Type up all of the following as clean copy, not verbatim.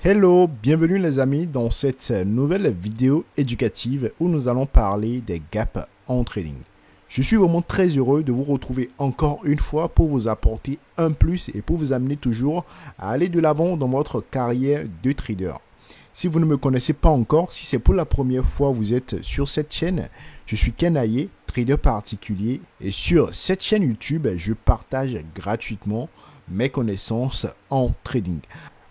Hello, bienvenue les amis dans cette nouvelle vidéo éducative où nous allons parler des gaps en trading. Je suis vraiment très heureux de vous retrouver encore une fois pour vous apporter un plus et pour vous amener toujours à aller de l'avant dans votre carrière de trader. Si vous ne me connaissez pas encore, si c'est pour la première fois que vous êtes sur cette chaîne, je suis Ken Aye, trader particulier, et sur cette chaîne YouTube, je partage gratuitement mes connaissances en trading.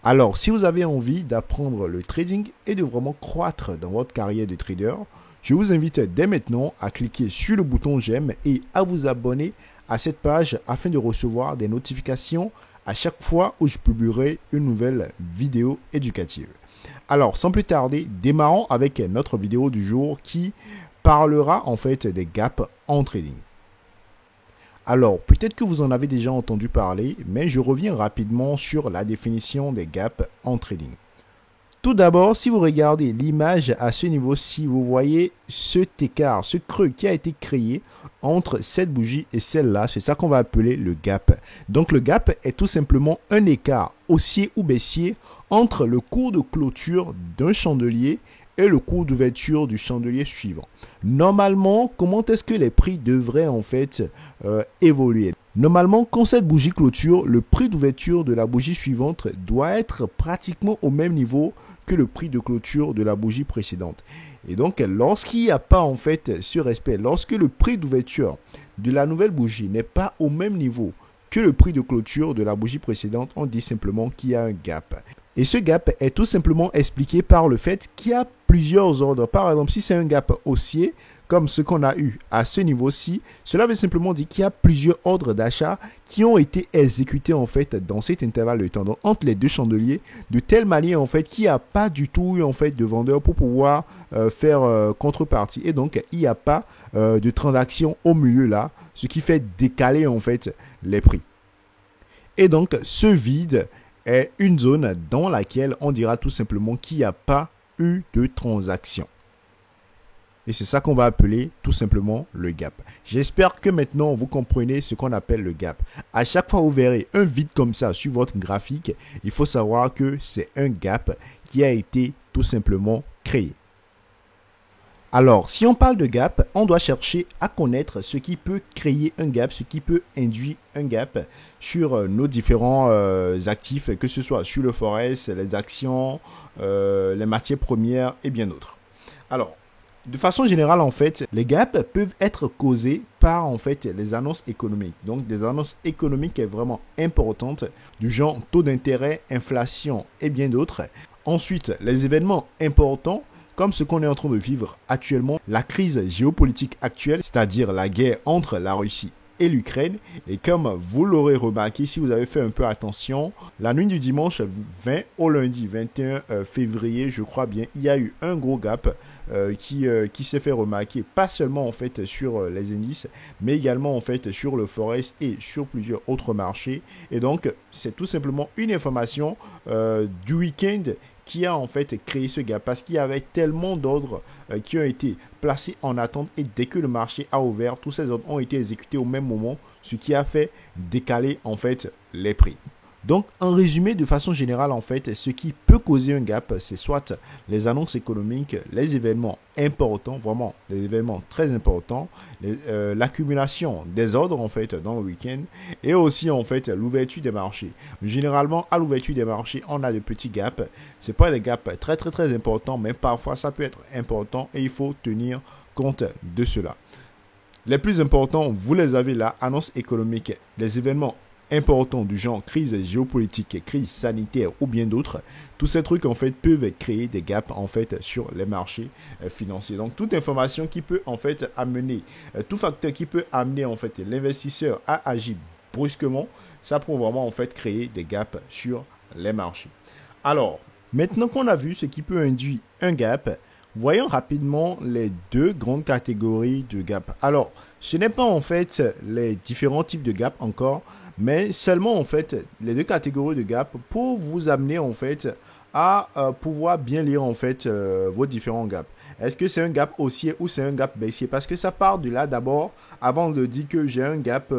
Alors, si vous avez envie d'apprendre le trading et de vraiment croître dans votre carrière de trader, je vous invite dès maintenant à cliquer sur le bouton j'aime et à vous abonner à cette page afin de recevoir des notifications à chaque fois où je publierai une nouvelle vidéo éducative. Alors, sans plus tarder, démarrons avec notre vidéo du jour qui parlera en fait des gaps en trading. Alors, peut-être que vous en avez déjà entendu parler, mais je reviens rapidement sur la définition des gaps en trading. Tout d'abord, si vous regardez l'image à ce niveau-ci, vous voyez cet écart, ce creux qui a été créé entre cette bougie et celle-là. C'est ça qu'on va appeler le gap. Donc, le gap est tout simplement un écart haussier ou baissier entre le cours de clôture d'un chandelier et le cours d'ouverture du chandelier suivant. Normalement, comment est-ce que les prix devraient en fait évoluer? Normalement, quand cette bougie clôture, le prix d'ouverture de la bougie suivante doit être pratiquement au même niveau que le prix de clôture de la bougie précédente. Et donc, lorsqu'il n'y a pas en fait ce respect, lorsque le prix d'ouverture de la nouvelle bougie n'est pas au même niveau que le prix de clôture de la bougie précédente, on dit simplement qu'il y a un gap. Et ce gap est tout simplement expliqué par le fait qu'il y a plusieurs ordres. Par exemple, si c'est un gap haussier, comme ce qu'on a eu à ce niveau-ci, cela veut simplement dire qu'il y a plusieurs ordres d'achat qui ont été exécutés en fait dans cet intervalle de temps, donc entre les deux chandeliers, de telle manière en fait qu'il n'y a pas du tout en fait de vendeur pour pouvoir faire contrepartie. Et donc, il n'y a pas de transaction au milieu là, ce qui fait décaler en fait les prix. Et donc, ce vide est une zone dans laquelle on dira tout simplement qu'il n'y a pas eu de transaction. Et c'est ça qu'on va appeler tout simplement le gap. J'espère que maintenant vous comprenez ce qu'on appelle le gap. À chaque fois que vous verrez un vide comme ça sur votre graphique, il faut savoir que c'est un gap qui a été tout simplement créé. Alors, si on parle de gap, on doit chercher à connaître ce qui peut créer un gap, ce qui peut induire un gap sur nos différents actifs, que ce soit sur le forex, les actions, les matières premières et bien d'autres. Alors, de façon générale, en fait, les gaps peuvent être causés par en fait les annonces économiques. Donc, des annonces économiques vraiment importantes du genre taux d'intérêt, inflation et bien d'autres. Ensuite, les événements importants comme ce qu'on est en train de vivre actuellement, la crise géopolitique actuelle, c'est-à-dire la guerre entre la Russie et l'Ukraine. Et comme vous l'aurez remarqué, si vous avez fait un peu attention, la nuit du dimanche 20 au lundi 21 février, je crois bien, il y a eu un gros gap qui s'est fait remarquer, pas seulement en fait sur les indices, mais également en fait sur le forex et sur plusieurs autres marchés. Et donc, c'est tout simplement une information du week-end qui a en fait créé ce gap parce qu'il y avait tellement d'ordres qui ont été placés en attente et dès que le marché a ouvert, tous ces ordres ont été exécutés au même moment, ce qui a fait décaler en fait les prix. Donc, en résumé, de façon générale, en fait, ce qui peut causer un gap, c'est soit les annonces économiques, les événements importants, vraiment des événements très importants, l'accumulation des ordres, en fait, dans le week-end, et aussi, en fait, l'ouverture des marchés. Généralement, à l'ouverture des marchés, on a de petits gaps. Ce n'est pas des gaps très importants, mais parfois, ça peut être important et il faut tenir compte de cela. Les plus importants, vous les avez là, annonces économiques, les événements importants du genre crise géopolitique, crise sanitaire ou bien d'autres, tous ces trucs en fait peuvent créer des gaps en fait sur les marchés financiers. Donc toute information qui peut en fait amener, tout facteur qui peut amener en fait l'investisseur à agir brusquement, ça peut vraiment en fait créer des gaps sur les marchés. Alors, maintenant qu'on a vu ce qui peut induire un gap, voyons rapidement les deux grandes catégories de gap. Alors, ce n'est pas en fait les différents types de gap encore, mais seulement en fait les deux catégories de gap pour vous amener en fait à pouvoir bien lire en fait vos différents gaps. Est-ce que c'est un gap haussier ou c'est un gap baissier? Parce que ça part de là d'abord avant de dire que j'ai un gap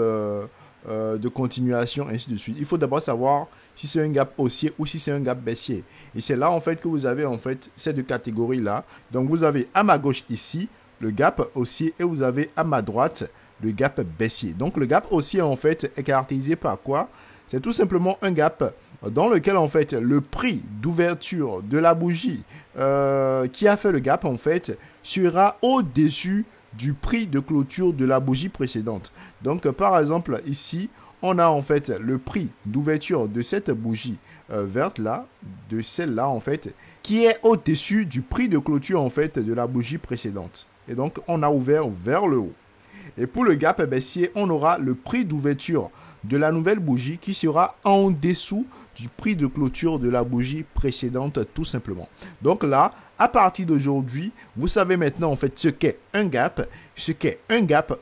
de continuation, ainsi de suite. Il faut d'abord savoir si c'est un gap haussier ou si c'est un gap baissier. Et c'est là en fait que vous avez en fait ces deux catégories-là. Donc vous avez à ma gauche ici le gap haussier et vous avez à ma droite le gap baissier. Donc le gap haussier en fait est caractérisé par quoi? C'est tout simplement un gap dans lequel en fait le prix d'ouverture de la bougie qui a fait le gap en fait sera au-dessus du prix de clôture de la bougie précédente. Donc par exemple ici on a en fait le prix d'ouverture de cette bougie verte là, de celle-là en fait, qui est au-dessus du prix de clôture en fait de la bougie précédente. Et donc on a ouvert vers le haut. Et pour le gap baissier, on aura le prix d'ouverture de la nouvelle bougie qui sera en dessous du prix de clôture de la bougie précédente tout simplement. Donc là, à partir d'aujourd'hui, vous savez maintenant en fait ce qu'est un gap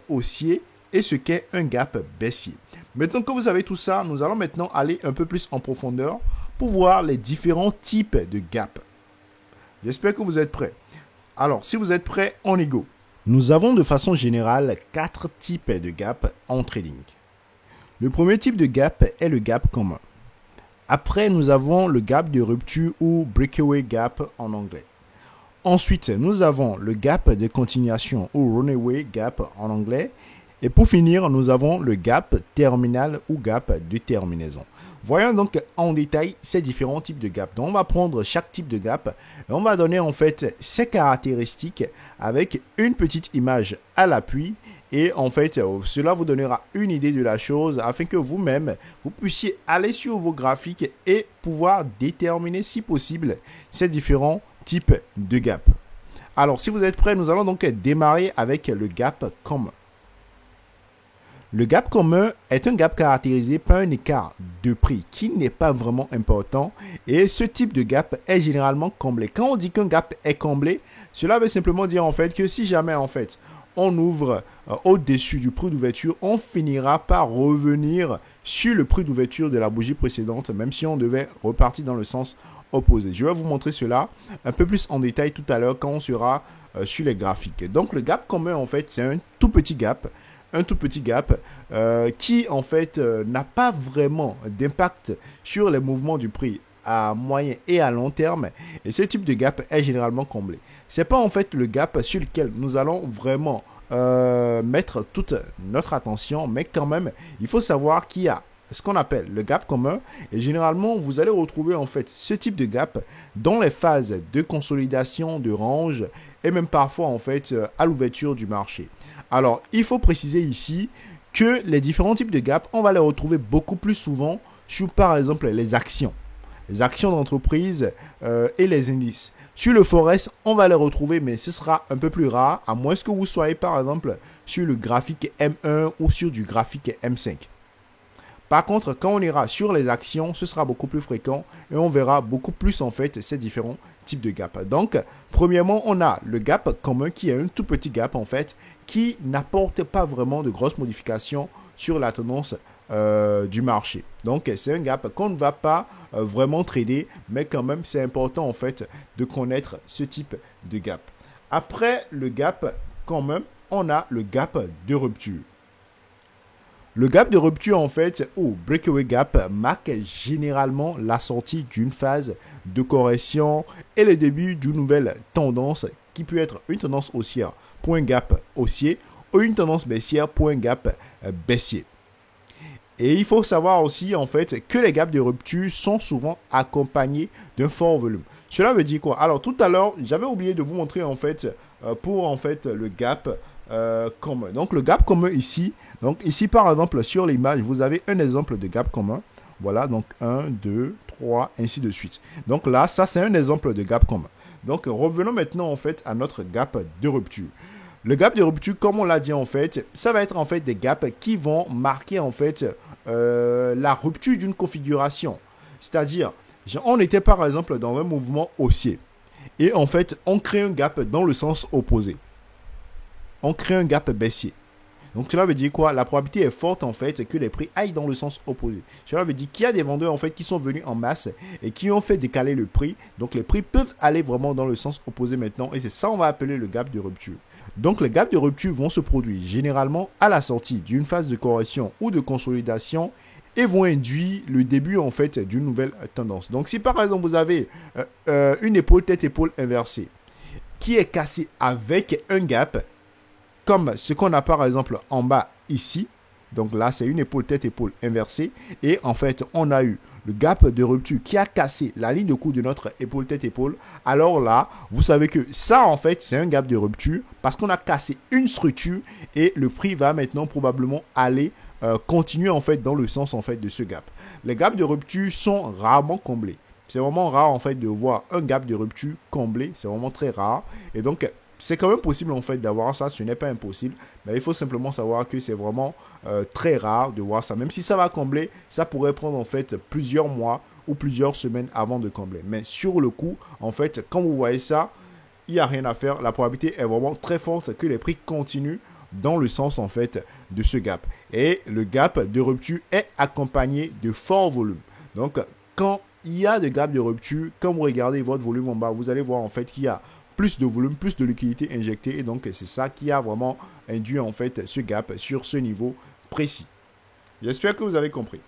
haussier et ce qu'est un gap baissier. Maintenant que vous avez tout ça, nous allons maintenant aller un peu plus en profondeur pour voir les différents types de gap. J'espère que vous êtes prêts. Alors, si vous êtes prêts, on y go. Nous avons de façon générale 4 types de gap en trading. Le premier type de gap est le gap commun. Après, nous avons le gap de rupture ou breakaway gap en anglais. Ensuite, nous avons le gap de continuation ou runaway gap en anglais. Et pour finir, nous avons le gap terminal ou gap de terminaison. Voyons donc en détail ces différents types de gap. Donc, on va prendre chaque type de gap et on va donner en fait ses caractéristiques avec une petite image à l'appui. Et en fait, cela vous donnera une idée de la chose afin que vous-même, vous puissiez aller sur vos graphiques et pouvoir déterminer si possible ces différents types de gap. Alors, si vous êtes prêts, nous allons donc démarrer avec le gap commun. Le gap commun est un gap caractérisé par un écart de prix qui n'est pas vraiment important et ce type de gap est généralement comblé. Quand on dit qu'un gap est comblé, cela veut simplement dire en fait que si jamais en fait on ouvre au-dessus du prix d'ouverture, on finira par revenir sur le prix d'ouverture de la bougie précédente, même si on devait repartir dans le sens opposé. Je vais vous montrer cela un peu plus en détail tout à l'heure quand on sera sur les graphiques. Donc le gap commun en fait c'est un tout petit gap qui en fait n'a pas vraiment d'impact sur les mouvements du prix à moyen et à long terme et ce type de gap est généralement comblé. C'est pas en fait le gap sur lequel nous allons vraiment mettre toute notre attention, mais quand même il faut savoir qu'il y a ce qu'on appelle le gap commun et généralement vous allez retrouver en fait ce type de gap dans les phases de consolidation, de range et même parfois en fait à l'ouverture du marché. Alors il faut préciser ici que les différents types de gap on va les retrouver beaucoup plus souvent sur par exemple les actions d'entreprise et les indices. Sur le forex, on va les retrouver, mais ce sera un peu plus rare, à moins que vous soyez par exemple sur le graphique M1 ou sur du graphique M5. Par contre, quand on ira sur les actions, ce sera beaucoup plus fréquent et on verra beaucoup plus en fait ces différents types de gap. Donc, premièrement, on a le gap commun qui est un tout petit gap en fait qui n'apporte pas vraiment de grosses modifications sur la tendance du marché. Donc, c'est un gap qu'on ne va pas vraiment trader, mais quand même, c'est important en fait de connaître ce type de gap. Après le gap commun, on a le gap de rupture. Le gap de rupture en fait, ou breakaway gap, marque généralement la sortie d'une phase de correction et le début d'une nouvelle tendance qui peut être une tendance haussière pour un gap haussier ou une tendance baissière pour un gap baissier. Et il faut savoir aussi en fait que les gaps de rupture sont souvent accompagnés d'un fort volume. Cela veut dire quoi? Alors tout à l'heure, j'avais oublié de vous montrer en fait pour en fait le gap commun. Donc le gap commun ici, donc ici par exemple sur l'image, vous avez un exemple de gap commun. Voilà, donc 1, 2, 3, ainsi de suite. Donc là, ça c'est un exemple de gap commun. Donc revenons maintenant en fait à notre gap de rupture. Le gap de rupture, comme on l'a dit en fait, ça va être en fait des gaps qui vont marquer en fait la rupture d'une configuration. C'est-à-dire, on était par exemple dans un mouvement haussier et en fait, on crée un gap dans le sens opposé. On crée un gap baissier. Donc cela veut dire quoi? La probabilité est forte en fait que les prix aillent dans le sens opposé. Cela veut dire qu'il y a des vendeurs en fait qui sont venus en masse et qui ont fait décaler le prix. Donc les prix peuvent aller vraiment dans le sens opposé maintenant et c'est ça on va appeler le gap de rupture. Donc les gaps de rupture vont se produire généralement à la sortie d'une phase de correction ou de consolidation et vont induire le début en fait d'une nouvelle tendance. Donc si par exemple vous avez une épaule tête-épaule inversée qui est cassée avec un gap, comme ce qu'on a par exemple en bas ici, donc là c'est une épaule tête-épaule inversée et en fait on a eu le gap de rupture qui a cassé la ligne de coup de notre épaule tête-épaule, alors là, vous savez que ça, en fait, c'est un gap de rupture parce qu'on a cassé une structure et le prix va maintenant probablement aller continuer, en fait, dans le sens, en fait, de ce gap. Les gaps de rupture sont rarement comblés. C'est vraiment rare, en fait, de voir un gap de rupture comblé. C'est vraiment très rare. Et donc, c'est quand même possible en fait d'avoir ça, ce n'est pas impossible, mais il faut simplement savoir que c'est vraiment très rare de voir ça. Même si ça va combler, ça pourrait prendre en fait plusieurs mois ou plusieurs semaines avant de combler. Mais sur le coup, en fait, quand vous voyez ça, il n'y a rien à faire. La probabilité est vraiment très forte que les prix continuent dans le sens en fait de ce gap. Et le gap de rupture est accompagné de forts volumes. Donc, quand il y a des gaps de rupture, quand vous regardez votre volume en bas, vous allez voir en fait qu'il y a plus de volume, plus de liquidité injectée. Et donc, c'est ça qui a vraiment induit en fait ce gap sur ce niveau précis. J'espère que vous avez compris.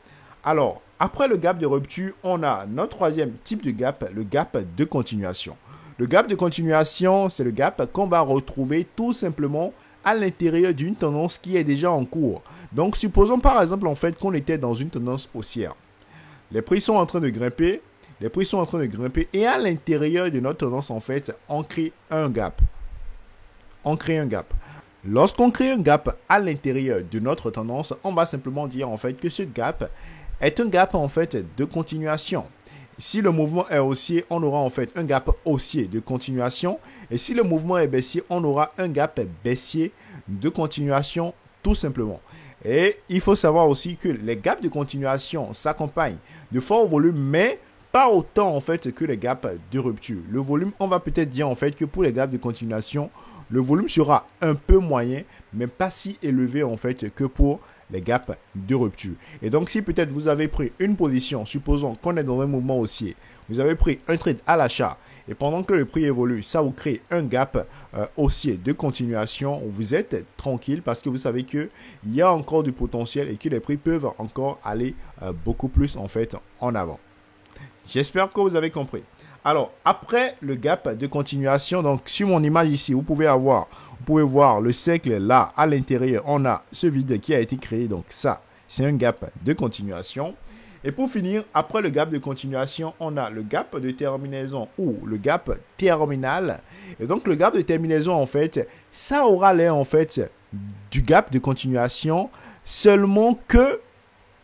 Alors, après le gap de rupture, on a notre troisième type de gap, le gap de continuation. Le gap de continuation, c'est le gap qu'on va retrouver tout simplement à l'intérieur d'une tendance qui est déjà en cours. Donc, supposons par exemple en fait qu'on était dans une tendance haussière. Les prix sont en train de grimper. Les prix sont en train de grimper et à l'intérieur de notre tendance, en fait, on crée un gap. On crée un gap. Lorsqu'on crée un gap à l'intérieur de notre tendance, on va simplement dire en fait que ce gap est un gap en fait de continuation. Si le mouvement est haussier, on aura en fait un gap haussier de continuation. Et si le mouvement est baissier, on aura un gap baissier de continuation tout simplement. Et il faut savoir aussi que les gaps de continuation s'accompagnent de forts volumes, mais pas autant en fait que les gaps de rupture. Le volume, on va peut-être dire en fait que pour les gaps de continuation, le volume sera un peu moyen, mais pas si élevé en fait que pour les gaps de rupture. Et donc si peut-être vous avez pris une position, supposons qu'on est dans un mouvement haussier, vous avez pris un trade à l'achat et pendant que le prix évolue, ça vous crée un gap haussier de continuation, vous êtes tranquille parce que vous savez qu'il y a encore du potentiel et que les prix peuvent encore aller beaucoup plus en fait en avant. J'espère que vous avez compris. Alors, après le gap de continuation, donc sur mon image ici, vous pouvez voir le cercle là, à l'intérieur, on a ce vide qui a été créé. Donc ça, c'est un gap de continuation. Et pour finir, après le gap de continuation, on a le gap de terminaison ou le gap terminal. Et donc le gap de terminaison, en fait, ça aura l'air en fait du gap de continuation, seulement que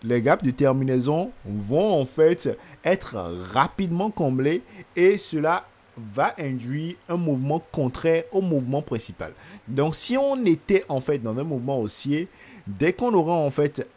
les gaps de terminaison vont en fait être rapidement comblés et cela va induire un mouvement contraire au mouvement principal. Donc si on était en fait dans un mouvement haussier, dès qu'on aura en fait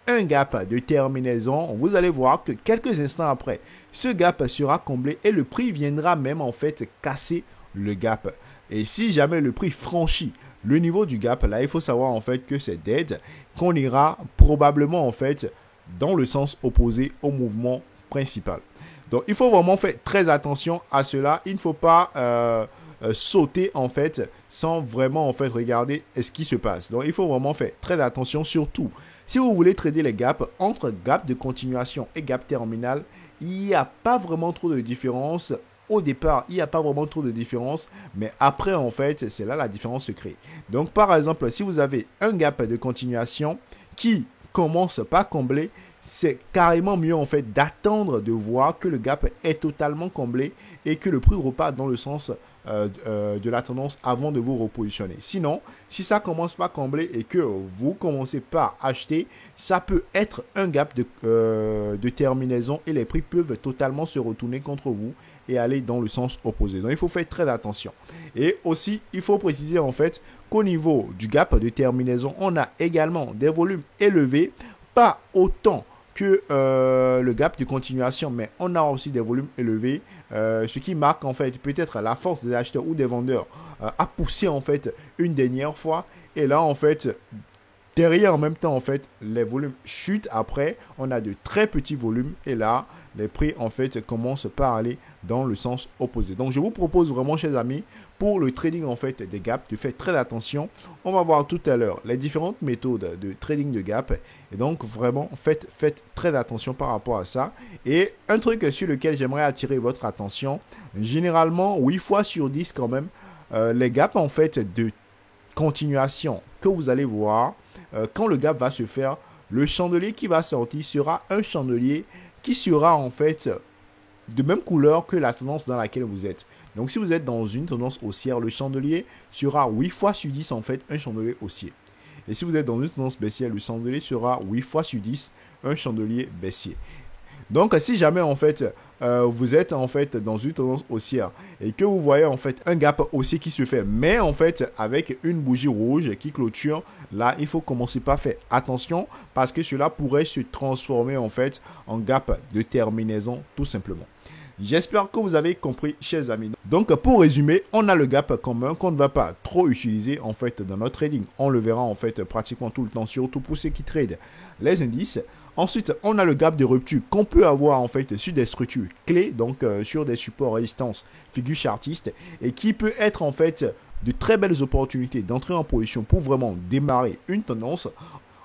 un gap de terminaison, vous allez voir que quelques instants après, ce gap sera comblé et le prix viendra même en fait casser le gap. Et si jamais le prix franchit le niveau du gap, là, il faut savoir en fait que c'est dead, qu'on ira probablement en fait dans le sens opposé au mouvement principal. Donc, il faut vraiment faire très attention à cela. Il ne faut pas sauter en fait sans vraiment en fait regarder ce qui se passe. Donc, il faut vraiment faire très attention, surtout si vous voulez trader les gaps entre gap de continuation et gap terminal. Il n'y a pas vraiment trop de différence. Au départ, il n'y a pas vraiment trop de différence, mais après, en fait, c'est là la différence se crée. Donc, par exemple, si vous avez un gap de continuation qui commence par combler, c'est carrément mieux, en fait, d'attendre de voir que le gap est totalement comblé et que le prix repart dans le sens de la tendance avant de vous repositionner. Sinon, si ça commence par combler et que vous commencez par acheter, ça peut être un gap de terminaison et les prix peuvent totalement se retourner contre vous et aller dans le sens opposé. Donc, il faut faire très attention. Et aussi, il faut préciser en fait qu'au niveau du gap de terminaison, on a également des volumes élevés, pas autant que le gap de continuation, mais on a aussi des volumes élevés, ce qui marque en fait peut-être la force des acheteurs ou des vendeurs à pousser en fait une dernière fois. Et là en fait, derrière, en même temps, en fait, les volumes chutent. Après, on a de très petits volumes. Et là, les prix, en fait, commencent par aller dans le sens opposé. Donc, je vous propose vraiment, chers amis, pour le trading, en fait, des gaps, de faire très attention. On va voir tout à l'heure les différentes méthodes de trading de gap. Et donc, vraiment, faites très attention par rapport à ça. Et un truc sur lequel j'aimerais attirer votre attention, généralement, 8 fois sur 10 quand même, les gaps, en fait, de continuation que vous allez voir, quand le gap va se faire, le chandelier qui va sortir sera un chandelier qui sera en fait de même couleur que la tendance dans laquelle vous êtes. Donc si vous êtes dans une tendance haussière, le chandelier sera 8 fois sur 10 en fait un chandelier haussier. Et si vous êtes dans une tendance baissière, le chandelier sera 8 fois sur 10 un chandelier baissier. Donc, si jamais, en fait, vous êtes, en fait, dans une tendance haussière et que vous voyez, en fait, un gap haussier qui se fait, mais, en fait, avec une bougie rouge qui clôture, là, il faut commencer par faire attention parce que cela pourrait se transformer, en fait, en gap de terminaison, tout simplement. J'espère que vous avez compris, chers amis. Donc, pour résumer, on a le gap commun qu'on ne va pas trop utiliser, en fait, dans notre trading. On le verra, en fait, pratiquement tout le temps, surtout pour ceux qui tradent les indices. Ensuite, on a le gap de rupture qu'on peut avoir, en fait, sur des structures clés, donc sur des supports résistance, figure chartiste, et qui peut être, en fait, de très belles opportunités d'entrer en position pour vraiment démarrer une tendance.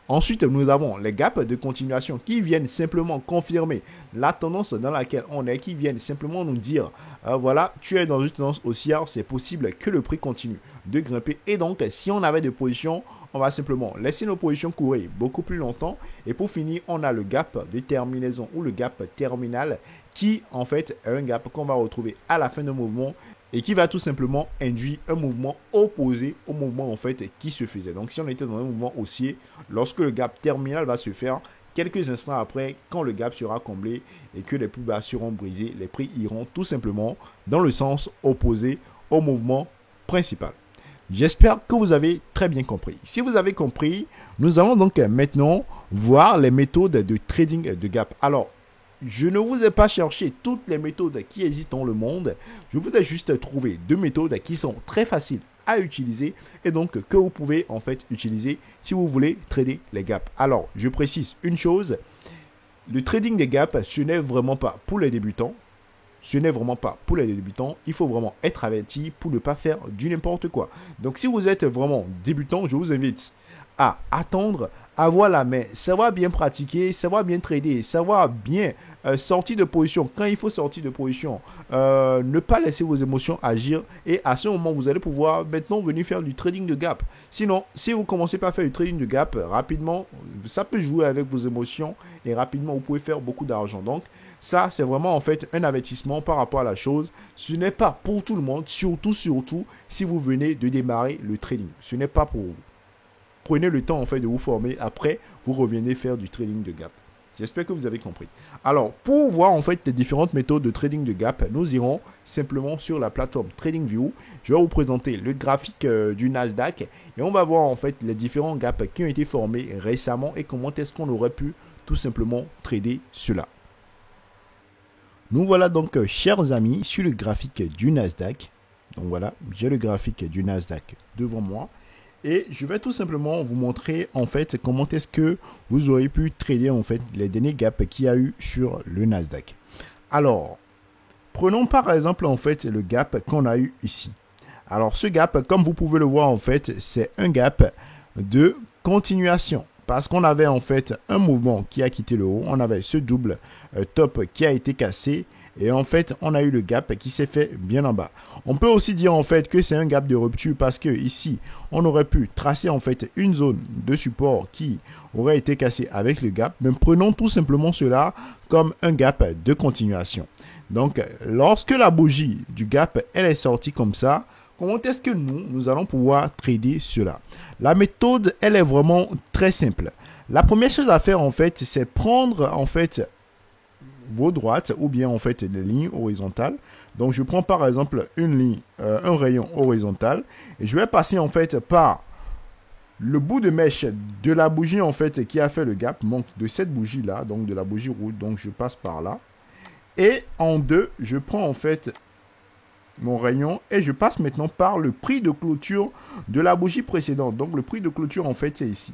Ensuite, nous avons les gaps de continuation qui viennent simplement confirmer la tendance dans laquelle on est, qui viennent simplement nous dire, voilà, tu es dans une tendance haussière, c'est possible que le prix continue de grimper. Et donc, si on avait des positions, on va simplement laisser nos positions courir beaucoup plus longtemps. Et pour finir, on a le gap de terminaison ou le gap terminal qui, en fait, est un gap qu'on va retrouver à la fin d'un mouvement et qui va tout simplement induire un mouvement opposé au mouvement en fait qui se faisait. Donc si on était dans un mouvement haussier, lorsque le gap terminal va se faire, quelques instants après, quand le gap sera comblé et que les plus bas seront brisés, les prix iront tout simplement dans le sens opposé au mouvement principal. J'espère que vous avez très bien compris. Si vous avez compris, nous allons donc maintenant voir les méthodes de trading de gap. Alors, je ne vous ai pas cherché toutes les méthodes qui existent dans le monde. Je vous ai juste trouvé deux méthodes qui sont très faciles à utiliser et donc que vous pouvez en fait utiliser si vous voulez trader les gaps. Alors, je précise une chose. Le trading des gaps, ce n'est vraiment pas pour les débutants. Ce n'est vraiment pas pour les débutants. Il faut vraiment être averti pour ne pas faire du n'importe quoi. Donc, si vous êtes vraiment débutant, je vous invite à attendre, avoir la main, savoir bien pratiquer, savoir bien trader, savoir bien sortir de position quand il faut sortir de position, ne pas laisser vos émotions agir et à ce moment vous allez pouvoir maintenant venir faire du trading de gap. Sinon, si vous commencez pas à faire du trading de gap rapidement, ça peut jouer avec vos émotions et rapidement vous pouvez faire beaucoup d'argent. Donc ça c'est vraiment en fait un avertissement par rapport à la chose. Ce n'est pas pour tout le monde, surtout si vous venez de démarrer le trading. Ce n'est pas pour vous. Prenez le temps en fait de vous former. Après, vous revenez faire du trading de gap. J'espère que vous avez compris. Alors, pour voir en fait les différentes méthodes de trading de gap, nous irons simplement sur la plateforme TradingView. Je vais vous présenter le graphique du Nasdaq et on va voir en fait les différents gaps qui ont été formés récemment et comment est-ce qu'on aurait pu tout simplement trader cela. Nous voilà donc, chers amis, sur le graphique du Nasdaq. Donc voilà, j'ai le graphique du Nasdaq devant moi. Et je vais tout simplement vous montrer en fait comment est-ce que vous aurez pu trader en fait les derniers gaps qu'il y a eu sur le Nasdaq. Alors, prenons par exemple en fait le gap qu'on a eu ici. Alors ce gap, comme vous pouvez le voir en fait, c'est un gap de continuation. Parce qu'on avait en fait un mouvement qui a quitté le haut, on avait ce double top qui a été cassé. Et en fait, on a eu le gap qui s'est fait bien en bas. On peut aussi dire en fait que c'est un gap de rupture parce que ici, on aurait pu tracer en fait une zone de support qui aurait été cassée avec le gap. Mais prenons tout simplement cela comme un gap de continuation. Donc, lorsque la bougie du gap, elle est sortie comme ça, comment est-ce que nous allons pouvoir trader cela? La méthode, elle est vraiment très simple. La première chose à faire en fait, c'est prendre en fait vos droites ou bien en fait des lignes horizontales. Donc je prends par exemple une ligne, un rayon horizontal et je vais passer en fait par le bout de mèche de la bougie en fait qui a fait le gap, donc de cette bougie là, donc de la bougie rouge, donc je passe par là et en deux je prends en fait mon rayon et je passe maintenant par le prix de clôture de la bougie précédente. Donc le prix de clôture en fait c'est ici.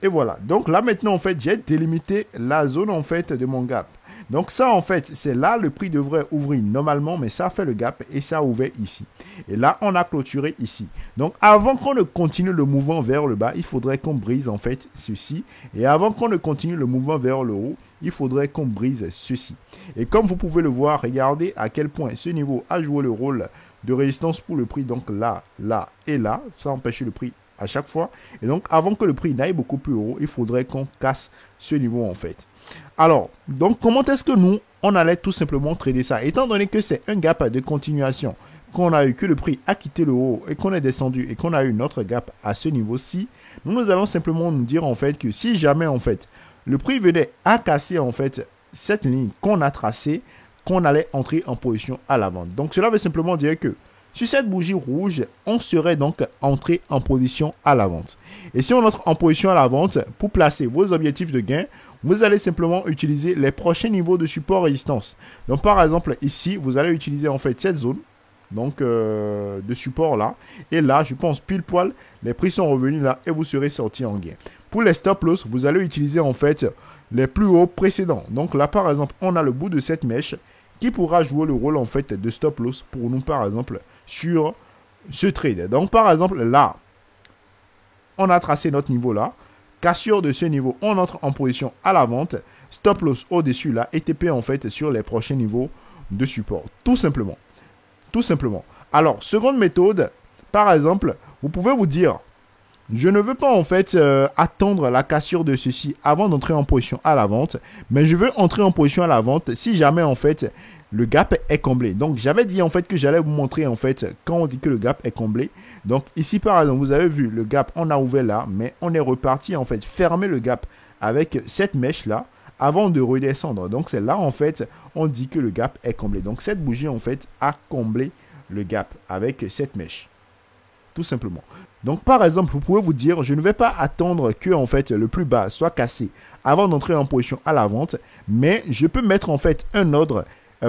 Et voilà. Donc là maintenant en fait, j'ai délimité la zone en fait de mon gap. Donc ça en fait, c'est là le prix devrait ouvrir normalement, mais ça fait le gap et ça a ouvert ici. Et là, on a clôturé ici. Donc avant qu'on ne continue le mouvement vers le bas, il faudrait qu'on brise en fait ceci. Et avant qu'on ne continue le mouvement vers le haut, il faudrait qu'on brise ceci. Et comme vous pouvez le voir, regardez à quel point ce niveau a joué le rôle de résistance pour le prix. Donc là, là et là, ça empêche le prix à chaque fois. Et donc, avant que le prix n'aille beaucoup plus haut, il faudrait qu'on casse ce niveau en fait. Alors, donc comment est-ce que nous, on allait tout simplement trader ça? Étant donné que c'est un gap de continuation, qu'on a eu que le prix a quitté le haut et qu'on est descendu et qu'on a eu notre gap à ce niveau-ci, nous allons simplement nous dire en fait que si jamais en fait, le prix venait à casser en fait cette ligne qu'on a tracée, qu'on allait entrer en position à la vente. Donc, cela veut simplement dire que sur cette bougie rouge, on serait donc entré en position à la vente. Et si on entre en position à la vente, pour placer vos objectifs de gain, vous allez simplement utiliser les prochains niveaux de support résistance. Donc par exemple, ici, vous allez utiliser en fait cette zone donc de support là. Et là, je pense pile poil, les prix sont revenus là et vous serez sorti en gain. Pour les stop loss, vous allez utiliser en fait les plus hauts précédents. Donc là, par exemple, on a le bout de cette mèche qui pourra jouer le rôle en fait de stop loss pour nous par exemple sur ce trade. Donc par exemple là, on a tracé notre niveau là, cassure de ce niveau, on entre en position à la vente, stop loss au-dessus là et TP en fait sur les prochains niveaux de support. Tout simplement. Tout simplement. Alors, seconde méthode, par exemple, vous pouvez vous dire, je ne veux pas en fait attendre la cassure de ceci avant d'entrer en position à la vente, mais je veux entrer en position à la vente si jamais en fait le gap est comblé. Donc j'avais dit en fait que j'allais vous montrer en fait quand on dit que le gap est comblé. Donc ici par exemple vous avez vu le gap, on a ouvert là, mais on est reparti en fait fermer le gap avec cette mèche là avant de redescendre. Donc c'est là en fait on dit que le gap est comblé. Donc cette bougie en fait a comblé le gap avec cette mèche. Tout simplement. Donc, par exemple, vous pouvez vous dire, je ne vais pas attendre que, en fait, le plus bas soit cassé avant d'entrer en position à la vente, mais je peux mettre, en fait, un ordre,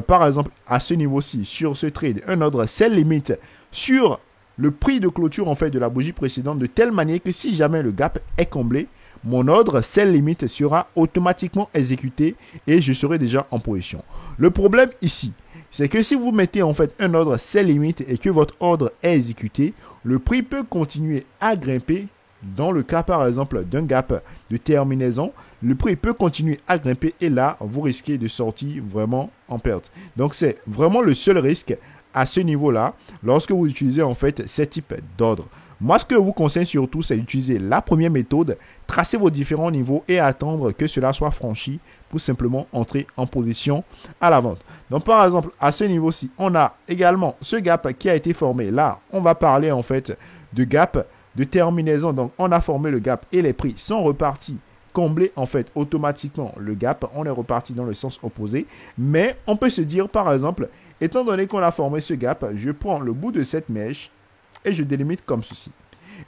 par exemple, à ce niveau-ci, sur ce trade, un ordre sell limit sur le prix de clôture, en fait, de la bougie précédente, de telle manière que si jamais le gap est comblé, mon ordre sell limit sera automatiquement exécuté et je serai déjà en position. Le problème ici, c'est que si vous mettez en fait un ordre sell limit et que votre ordre est exécuté, le prix peut continuer à grimper. Dans le cas par exemple d'un gap de terminaison, le prix peut continuer à grimper et là, vous risquez de sortir vraiment en perte. Donc c'est vraiment le seul risque à ce niveau-là lorsque vous utilisez en fait ce type d'ordre. Moi, ce que je vous conseille surtout, c'est d'utiliser la première méthode, tracer vos différents niveaux et attendre que cela soit franchi pour simplement entrer en position à la vente. Donc, par exemple, à ce niveau-ci, on a également ce gap qui a été formé. Là, on va parler en fait de gap de terminaison. Donc, on a formé le gap et les prix sont repartis combler en fait automatiquement le gap. On est reparti dans le sens opposé. Mais on peut se dire, par exemple, étant donné qu'on a formé ce gap, je prends le bout de cette mèche et je délimite comme ceci.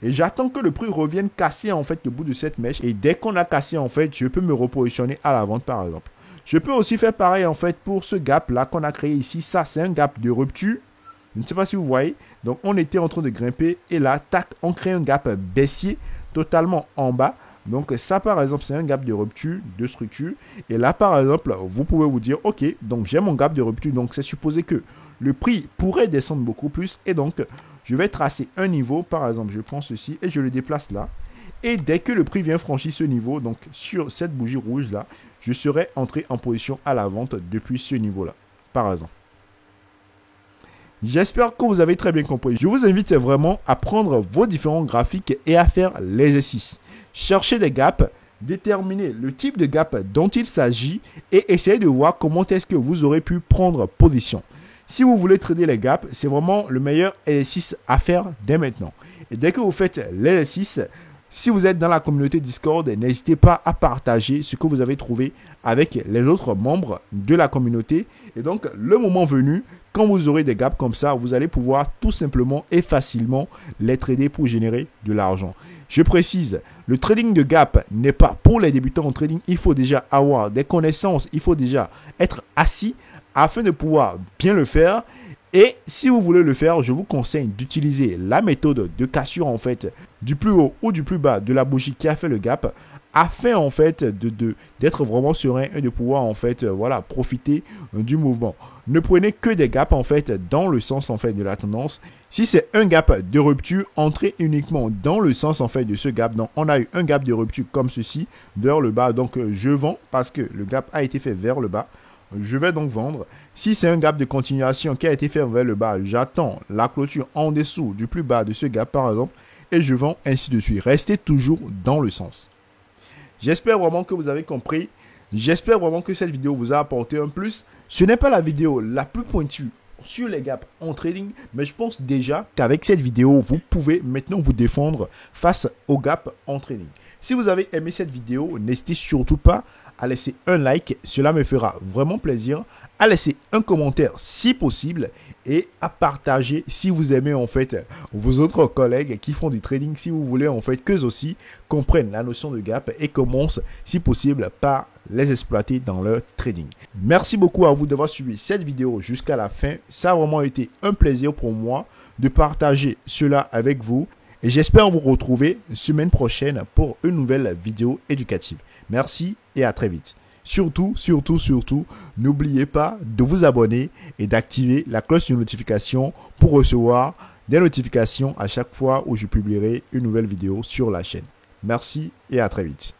Et j'attends que le prix revienne casser en fait le bout de cette mèche. Et dès qu'on a cassé en fait, je peux me repositionner à la vente par exemple. Je peux aussi faire pareil en fait pour ce gap là qu'on a créé ici. Ça c'est un gap de rupture. Je ne sais pas si vous voyez. Donc on était en train de grimper et là, tac, on crée un gap baissier totalement en bas. Donc ça par exemple c'est un gap de rupture de structure. Et là par exemple vous pouvez vous dire ok, donc j'ai mon gap de rupture. Donc c'est supposé que le prix pourrait descendre beaucoup plus. Et donc je vais tracer un niveau, par exemple, je prends ceci et je le déplace là. Et dès que le prix vient franchir ce niveau, donc sur cette bougie rouge là, je serai entré en position à la vente depuis ce niveau là, par exemple. J'espère que vous avez très bien compris. Je vous invite vraiment à prendre vos différents graphiques et à faire l'exercice. Cherchez des gaps, déterminer le type de gap dont il s'agit et essayez de voir comment est-ce que vous aurez pu prendre position. Si vous voulez trader les gaps, c'est vraiment le meilleur exercice à faire dès maintenant. Et dès que vous faites l'exercice, si vous êtes dans la communauté Discord, n'hésitez pas à partager ce que vous avez trouvé avec les autres membres de la communauté. Et donc, le moment venu, quand vous aurez des gaps comme ça, vous allez pouvoir tout simplement et facilement les trader pour générer de l'argent. Je précise, le trading de gap n'est pas pour les débutants en trading. Il faut déjà avoir des connaissances, il faut déjà être assis afin de pouvoir bien le faire. Et si vous voulez le faire, je vous conseille d'utiliser la méthode de cassure en fait du plus haut ou du plus bas de la bougie qui a fait le gap, afin en fait d'être vraiment serein et de pouvoir en fait voilà, profiter du mouvement. Ne prenez que des gaps en fait dans le sens en fait de la tendance. Si c'est un gap de rupture, entrez uniquement dans le sens en fait de ce gap. Donc on a eu un gap de rupture comme ceci vers le bas, donc je vends parce que le gap a été fait vers le bas. Je vais donc vendre. Si c'est un gap de continuation qui a été fait vers le bas, j'attends la clôture en dessous du plus bas de ce gap par exemple et je vends ainsi de suite. Restez toujours dans le sens. J'espère vraiment que vous avez compris. J'espère vraiment que cette vidéo vous a apporté un plus. Ce n'est pas la vidéo la plus pointue sur les gaps en trading, mais je pense déjà qu'avec cette vidéo, vous pouvez maintenant vous défendre face aux gaps en trading. Si vous avez aimé cette vidéo, n'hésitez surtout pas à laisser un like, cela me fera vraiment plaisir, à laisser un commentaire si possible et à partager si vous aimez en fait vos autres collègues qui font du trading, si vous voulez en fait qu'eux aussi comprennent la notion de gap et commencent si possible par les exploiter dans leur trading. Merci beaucoup à vous d'avoir suivi cette vidéo jusqu'à la fin. Ça a vraiment été un plaisir pour moi de partager cela avec vous et j'espère vous retrouver semaine prochaine pour une nouvelle vidéo éducative. Merci et à très vite. Surtout, n'oubliez pas de vous abonner et d'activer la cloche de notification pour recevoir des notifications à chaque fois où je publierai une nouvelle vidéo sur la chaîne. Merci et à très vite.